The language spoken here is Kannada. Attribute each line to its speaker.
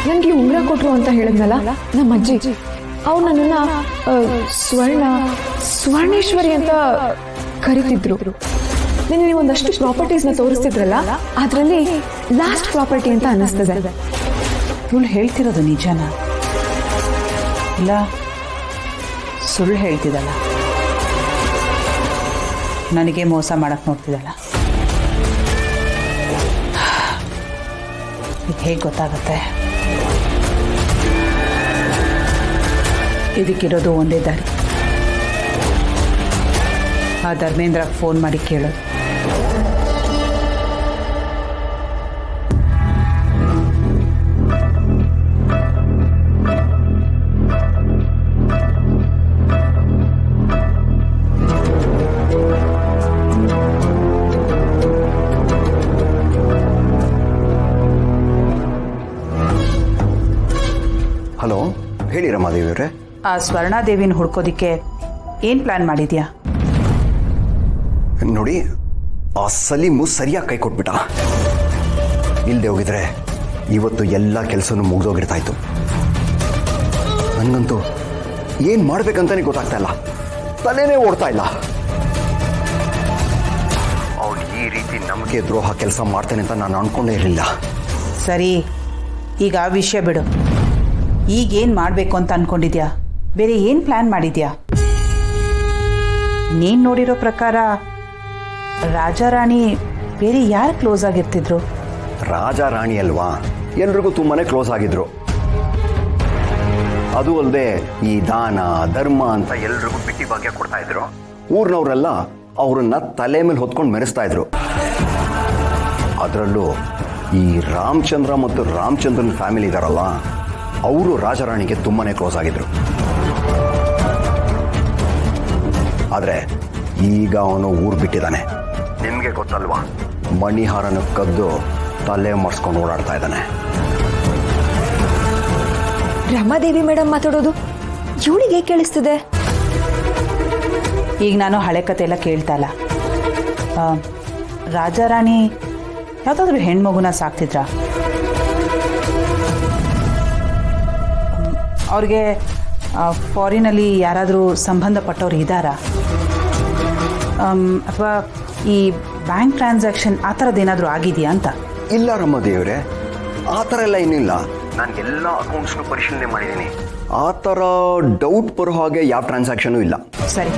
Speaker 1: ನನಗೆ ಉಂಗುರ ಕೊಟ್ರು ಅಂತ ಹೇಳಿದ್ನಲ್ಲ ನಮ್ಮ ಅಜ್ಜಿ, ಅವ್ರು ನನ್ನನ್ನ ಸ್ವರ್ಣೇಶ್ವರಿ ಅಂತ ಕರಿತಿದ್ರು. ನೀವು ಒಂದಷ್ಟು ಪ್ರಾಪರ್ಟೀಸ್ನ ತೋರಿಸ್ತಿದ್ರಲ್ಲ, ಅದರಲ್ಲಿ ಲಾಸ್ಟ್ ಪ್ರಾಪರ್ಟಿ ಅಂತ ಅನ್ನಿಸ್ತದೆ.
Speaker 2: ಇವಳು ಹೇಳ್ತಿರೋದು ನಿಜನಾ ಇಲ್ಲ ಸುಳ್ಳು ಹೇಳ್ತಿದ್ದಲ್ಲ? ನನಗೆ ಮೋಸ ಮಾಡಕ್ಕೆ ನೋಡ್ತಿದ್ದಲ್ಲ? ಇದು ಹೇಗೆ ಗೊತ್ತಾಗುತ್ತೆ? ಇದಕ್ಕಿರೋದು ಒಂದೇ ದಾರಿ, ಆ ಧರ್ಮೇಂದ್ರಗೆ ಫೋನ್ ಮಾಡಿ ಕೇಳೋದು.
Speaker 3: ಹಲೋ, ಹೇಳಿ ರಮಾದೇವಿಯವರೇ.
Speaker 2: ಆ ಸ್ವರ್ಣಾದೇವಿನ ಹುಡ್ಕೋದಿಕ್ಕೆ ಏನು ಪ್ಲಾನ್ ಮಾಡಿದ್ಯಾ?
Speaker 3: ನೋಡಿ, ಆ ಸಲೀಮು ಸರಿಯಾಗಿ ಕೈ ಕೊಟ್ಬಿಟ್ಟ. ಇಲ್ಲದೆ ಹೋಗಿದ್ರೆ ಇವತ್ತು ಎಲ್ಲ ಕೆಲಸನೂ ಮುಗಿದೋಗಿರ್ತಾ ಇತ್ತು. ನನಗಂತೂ ಏನು ಮಾಡ್ಬೇಕಂತಾನೆ ಗೊತ್ತಾಗ್ತಾ ಇಲ್ಲ, ತಲೆನೇ ಓಡ್ತಾ ಇಲ್ಲ. ಅವನು ಈ ರೀತಿ ನಂಬಿಕೆ ದ್ರೋಹ ಕೆಲಸ ಮಾಡ್ತಾನೆ ಅಂತ ನಾನು ಅನ್ಕೊಂಡೇ ಇರಲಿಲ್ಲ.
Speaker 2: ಸರಿ, ಈಗ ಆ ವಿಷಯ ಬಿಡು. ಈಗೇನು ಮಾಡಬೇಕು ಅಂತ ಅನ್ಕೊಂಡಿದ್ಯಾ? ಬೇರೆ ಏನು ಪ್ಲ್ಯಾನ್ ಮಾಡಿದ್ಯಾ? ನೀನು ನೋಡಿರೋ ಪ್ರಕಾರ ರಾಜಾರಾಣಿ ಬೇರೆ ಯಾರು ಕ್ಲೋಸ್ ಆಗಿರ್ತಿದ್ರು?
Speaker 3: ರಾಜ ರಾಣಿ ಅಲ್ವಾ, ಎಲ್ರಿಗೂ ತುಂಬಾನೇ ಕ್ಲೋಸ್ ಆಗಿದ್ರು. ಅದು ಅಲ್ಲದೆ ಈ ದಾನ ಧರ್ಮ ಅಂತ ಎಲ್ರಿಗೂ ಬಿಟ್ಟಿ ಭಾಗ್ಯ ಕೊಡ್ತಾ ಇದ್ರು. ಊರಿನವರೆಲ್ಲ ಅವ್ರನ್ನ ತಲೆ ಮೇಲೆ ಹೊತ್ಕೊಂಡು ಮೆರೆಸ್ತಾ ಇದ್ರು. ಅದರಲ್ಲೂ ಈ ರಾಮಚಂದ್ರ ಮತ್ತು ರಾಮಚಂದ್ರನ್ ಫ್ಯಾಮಿಲಿ ಇದಾರಲ್ಲ, ಅವರು ರಾಜಾರಾಣಿಗೆ ತುಂಬಾನೇ ಕ್ಲೋಸ್ ಆಗಿದ್ರು. ಆದರೆ ಈಗ ಅವನು ಊರು ಬಿಟ್ಟಿದ್ದಾನೆ. ನಿಮಗೆ ಗೊತ್ತಲ್ವಾ, ಮಣಿಹಾರನ ಕದ್ದು ತಲೆ ಮರ್ಸ್ಕೊಂಡು ಓಡಾಡ್ತಾ ಇದ್ದಾನೆ.
Speaker 1: ರಮಾದೇವಿ ಮೇಡಮ್ ಮಾತಾಡೋದು ಇವಳಿಗೆ ಕೇಳಿಸ್ತಿದೆ.
Speaker 2: ಈಗ ನಾನು ಹಳೆ ಕತೆ ಎಲ್ಲ ಕೇಳ್ತಾ ಇಲ್ಲ. ರಾಜಾರಾಣಿ ಯಾವುದಾದ್ರೂ ಹೆಣ್ಮಗುನ ಸಾಕ್ತಿದ್ರಾ? ಅವ್ರಿಗೆ ಫಾರಿನಲ್ಲಿ ಯಾರಾದರೂ ಸಂಬಂಧಪಟ್ಟವ್ರು ಇದ್ದಾರಾ? ಅಥವಾ ಈ ಬ್ಯಾಂಕ್ ಟ್ರಾನ್ಸಾಕ್ಷನ್ ಆ ಥರದ್ದೇನಾದರೂ ಆಗಿದೆಯಾ ಅಂತ?
Speaker 3: ಇಲ್ಲ ರಮಾದೇವ್ರೆ, ಆ ಥರ ಎಲ್ಲ ಏನಿಲ್ಲ. ನಾನು ಎಲ್ಲ ಅಕೌಂಟ್ಸ್ನು ಪರಿಶೀಲನೆ ಮಾಡಿದ್ದೀನಿ. ಆ ಥರ ಡೌಟ್ ಬರೋ ಹಾಗೆ ಯಾವ ಟ್ರಾನ್ಸಾಕ್ಷನು ಇಲ್ಲ.
Speaker 2: ಸರಿ,